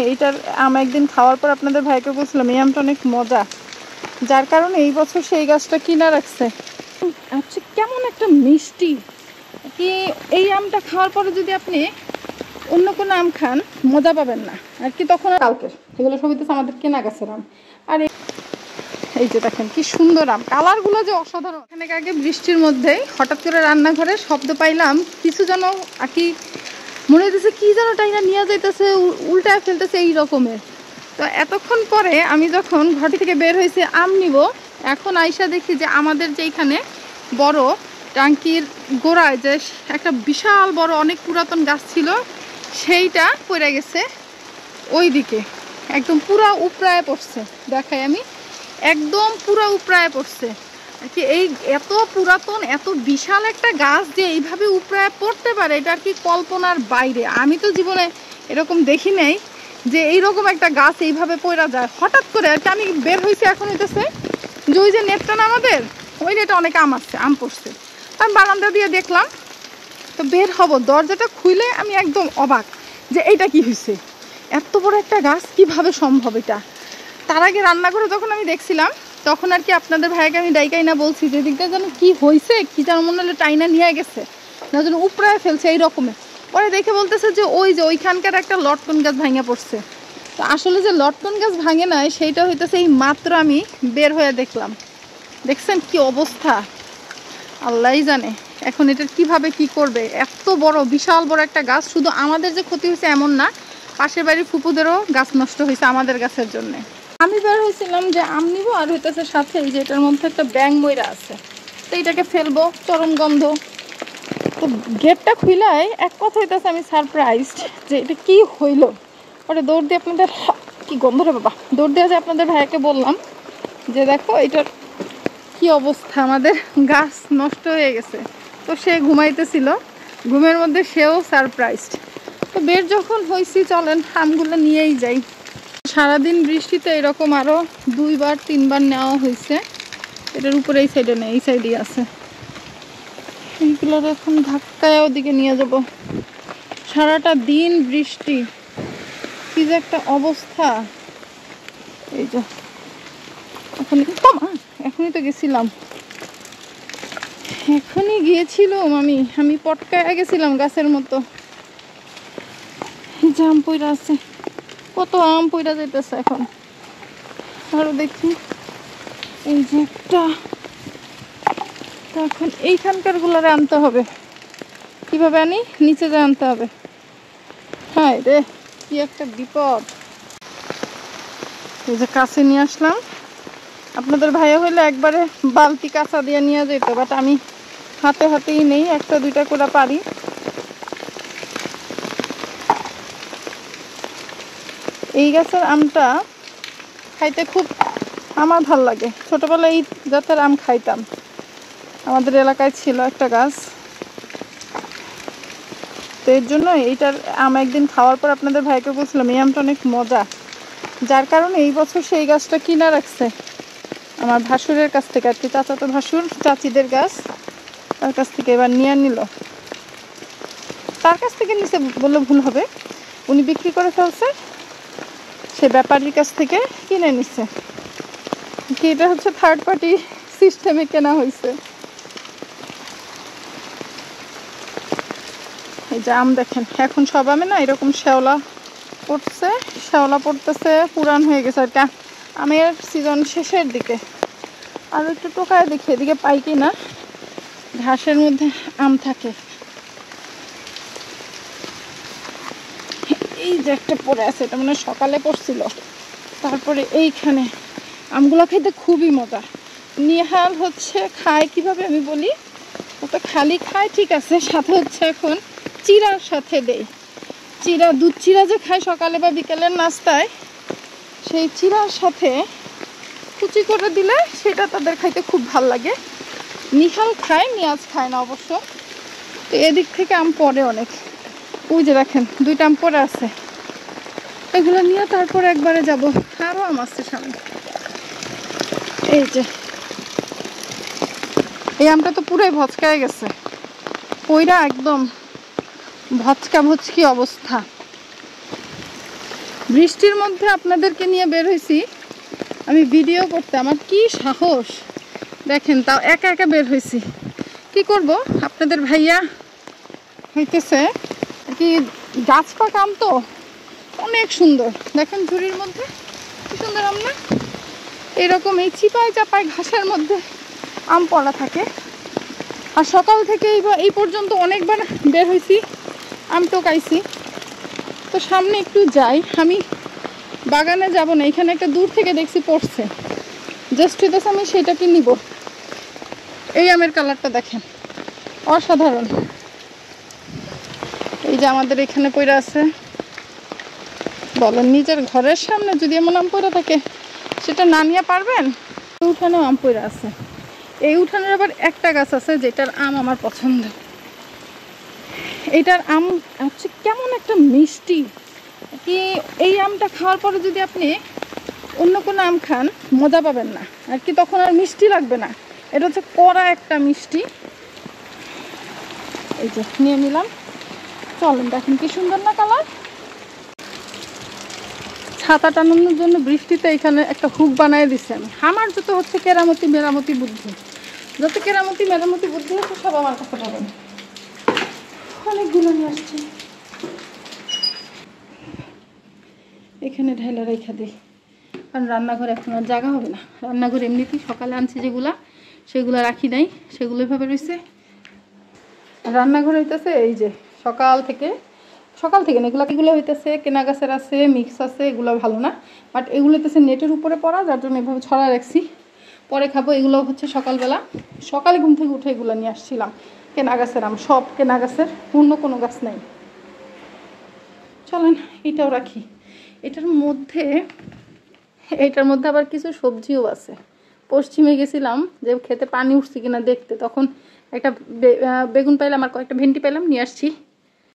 এইটার আম একদিন খাওয়ার পর আপনাদের ভাইকে বলছিলাম এই আমটা অনেক মজা, যার কারণে এই বছর সেই গাছটা কিনা রাখছে। আচ্ছা, কেমন একটা মিষ্টি কি! এই আমটা খাওয়ার পরে যদি আপনি অন্য কোনো আম খান মজা পাবেন না আর কি। তখন কালকের এগুলো সবই তো আমাদের কেনা গাছের আম। আর এই যে দেখেন কি সুন্দর আম, কালারগুলো যে অসাধারণ। এখানে আগে বৃষ্টির মধ্যেই হঠাৎ করে রান্নাঘরে শব্দ পাইলাম, কিছু যেন আর কি মনে হইতেছে কি যেন টাইনা নিয়ে যাইতেছে, উল্টায় ফেলতেছে এই রকমের। তো এতক্ষণ পরে আমি যখন ঘর থেকে বের হয়েছি আম নিব, এখন আইসা দেখি যে আমাদের যে এখানে বড় টাঙ্কির গোড়ায় যে একটা বিশাল বড় অনেক পুরাতন গাছ ছিল সেইটা পড়ে গেছে ওই দিকে, একদম পুরা উপরায় পড়ছে। দেখাই আমি, একদম পুরা উপরায় পড়ছে আর কি। এই এত পুরাতন এত বিশাল একটা গাছ যে এইভাবে উপরায় পড়তে পারে এটা আর কি কল্পনার বাইরে। আমি তো জীবনে এরকম দেখি নাই যে এইরকম একটা গাছ এইভাবে পড়া যায় হঠাৎ করে আর কি। আমি বের হয়েছি এখন হইতেছে যে ওই যে নেটটা না আমাদের, ওই নেটে অনেক আম আসছে, আম পড়ছে। আমি বারান্দা দিয়ে দেখলাম, তো বের হব, দরজাটা খুলে আমি একদম অবাক যে এইটা কি হয়েছে, এত বড় একটা গাছ কিভাবে সম্ভব এটা। তার আগে রান্না করে যখন আমি দেখছিলাম তখন আর কি আপনাদের ভাইকে আমি ডাইকাই না বলছি যে দিকটা যেন কি হয়েছে, কি যেন মনে হলো টাইনা নিয়ে গেছে না যেন উপরায় ফেলছে এই রকমের। পরে দেখে বলতেছে যে ওই যে ওইখানকার একটা লটকন গাছ ভাঙে পড়ছে। তো আসলে যে লটকন গাছ ভাঙে নাই সেইটা হইতেছে এই মাত্র আমি বের হয়ে দেখলাম। দেখছেন কি অবস্থা, আল্লাহই জানে এখন এটার কিভাবে কি করবে। এত বড় বিশাল বড় একটা গাছ, শুধু আমাদের যে ক্ষতি হয়েছে এমন না, পাশের বাড়ির ফুপুদেরও গাছ নষ্ট হয়েছে আমাদের গাছের জন্য। আমি বের হয়েছিলাম যে আম নিব, আর হইতেছে সাথে এই যে এটার মধ্যে একটা ব্যাং ময়রা আছে, তো এটাকে ফেলবো, চরম গন্ধ। তো গেটটা খুলাই এক কথা হইতেছে আমি সারপ্রাইজড যে এটা কি হইল। পরে দৌড় দিয়ে আপনাদের, কি গন্ধ রে বাবা, দৌড় দিয়ে যে আপনাদের ভাইয়াকে বললাম যে দেখো এটার কি অবস্থা, আমাদের গাছ নষ্ট হয়ে গেছে। তো সে ঘুমাইতেছিল, ঘুমের মধ্যে সেও সারপ্রাইজড। তো বের যখন হয়েছি চলেন আমগুলো নিয়েই যাই। সারাদিন বৃষ্টিতে এরকম আরও 2-3বার নেওয়া হয়েছে। এটার উপরে এই সাইডে নেই, এই সাইডেই আছে। এইগুলোর এখন ধাক্কায় ওদিকে নিয়ে যাব। সারাটা দিন বৃষ্টি, কি যে একটা অবস্থা। এই যে এখনই তো গেছিলাম, এখনই গিয়েছিলাম আমি পটকায় গেছিলাম গাছের মতো। আম পইরা আছে, কত আম পইরা যাইতেছে এখন। আরো দেখি এই যে একটা, এখন এইখানকার গুলারে আনতে হবে। কিভাবে আনি, নিচে যা আনতে হবে। হ্যাঁ রে, কি একটা বিপদ। এই যে কাছে নিয়ে আসলাম, আপনাদের ভাইয়া হইলে একবারে বালতি কাঁচা দিয়ে নিয়ে যেত, বাট আমি হাতে হাতেই নেই, 1-2টা করে পারি। এই গাছের আমটা খাইতে খুব আমার ভাল লাগে, ছোটবেলায় এই জাতের আম খাইতাম। আমাদের এলাকায় ছিল একটা গাছ, তো এর জন্য এইটার আম একদিন খাওয়ার পর আপনাদের ভাইকে বলছিলাম এই আমটা অনেক মজা, যার কারণে এই বছর সেই গাছটা কিনা রাখছে আমার ভাসুরের কাছ থেকে আর কি। চাচাতো ভাসুর চাচিদের গাছ, তার কাছ থেকে এবার নিয়ে নিল। তার কাছ থেকে নিচে বললে ভুল হবে, উনি বিক্রি করে ফেলছে, সে ব্যাপারীর কাছ থেকে কিনে নিচ্ছে কি। এটা হচ্ছে থার্ড পার্টি সিস্টেমে কেনা হয়েছে। এই যে আম দেখেন, এখন সব আমে না এরকম শ্যাওলা পড়ছে, শ্যাওলা পড়তেছে, পুরান হয়ে গেছে আর কি। আমের সিজন শেষের দিকে। আর একটু টোকায় দেখি এদিকে পাই কি না, ঘাসের মধ্যে আম থাকে। এই যে একটা পড়ে আছে, এটা মানে সকালে পড়ছিল। তারপরে এইখানে আমগুলো খেতে খুবই মজা। নিহাল হচ্ছে খায় কিভাবে আমি বলি, ও তো খালি খায় ঠিক আছে, সাথে হচ্ছে এখন চিড়ার সাথে দেয়। চিড়া, দুধ চিড়া যে খায় সকালে বা বিকেলের নাস্তায়, সেই চিড়ার সাথে কুচি করে দিলে সেটা তাদের খাইতে খুব ভাল লাগে। নিহাল খায়, নিয়াজ খায় না অবশ্য। তো এদিক থেকে আম পড়ে অনেক, ওই যে দেখেন 2টা আম পড়ে আছে, এগুলো নিয়ে তারপরে একবারে যাব। আরও আম আসছে সামনে। এই যে এই আমটা তো পুরাই ভচকায় গেছে, পইরা একদম ভচকা ভচকি অবস্থা। বৃষ্টির মধ্যে আপনাদেরকে নিয়ে বের হয়েছি আমি ভিডিও করতে। আমার কি সাহস দেখেন, তাও একা একা বের হয়েছি। কি করব, আপনাদের ভাইয়া হইতেছে কি গাছ পাক আম তো অনেক সুন্দর, দেখেন ঝুড়ির মধ্যে কি সুন্দর আম না। এরকম এই চিপায় চাপায় ঘাসের মধ্যে আম পড়া থাকে। আর সকাল থেকে এই পর্যন্ত অনেকবার বের হয়েছি, আম টোকাইছি। তো সামনে একটু যাই, আমি বাগানে যাব না, এখানে একটা দূর থেকে দেখছি পড়ছে, জাস্ট হইতেছে আমি সেটাকে নিব। এই আমের কালারটা দেখেন, অসাধারণ। এই যে আমাদের এখানে পড়ে আছে, বলেন নিজের ঘরের সামনে যদি এমন আম পড়ে থাকে সেটা না নিয়ে পারবেন? উঠানেও আম পড়ে আছে। এই উঠানের আবার একটা গাছ আছে যেটার আম আমার পছন্দ। এইটার আম হচ্ছে কেমন একটা মিষ্টি, কি এই আমটা খাওয়ার পরে যদি আপনি অন্য কোনো আম খান মজা পাবেন না আর কি, তখন আর মিষ্টি লাগবে না। এটা হচ্ছে কড়া একটা মিষ্টি। এই যে নিয়ে নিলাম, চলেন দেখেন কি সুন্দর না কালার। ছাতা টানানোর জন্য বৃষ্টিতে এখানে একটা হুক বানিয়ে দিচ্ছি আমি। আমার যত হচ্ছে কেরামতি মেরামতি বুদ্ধি, যত কেরামতি মেরামতি বুদ্ধি হচ্ছে সব আমার কাছে পাবেন। অনেকগুলো নিয়ে আসছি, এখানে ঢাইলা রেখা দিই, কারণ রান্নাঘরে এখন আর জায়গা হবে না। রান্নাঘরে এমনিতেই সকালে আনছি যেগুলা সেগুলো রাখি নাই, সেগুলো এভাবে রয়েছে। রান্নাঘর হইতেছে এই যে সকাল থেকে না, এগুলো হইতেছে কেনা গাছের আছে, মিক্স আছে, এগুলো ভালো না, বাট এগুলো হইতেছে নেটের উপরে পড়া, যার জন্য এভাবে ছড়া রাখছি, পরে খাবো। এগুলো হচ্ছে সকালবেলা, সকালে ঘুম থেকে উঠে এগুলো নিয়ে আসছিলাম। কেনা গাছের আম, সব কেনা গাছের, অন্য কোনো গাছ নেই। চলেন এটাও রাখি। এটার মধ্যে আবার কিছু সবজিও আছে। পশ্চিমে গেছিলাম যে খেতে পানি উঠছে কিনা দেখতে, তখন একটা বেগুন পাইলাম আর কয়েকটা ভেন্ডি পাইলাম, নিয়ে আসছি।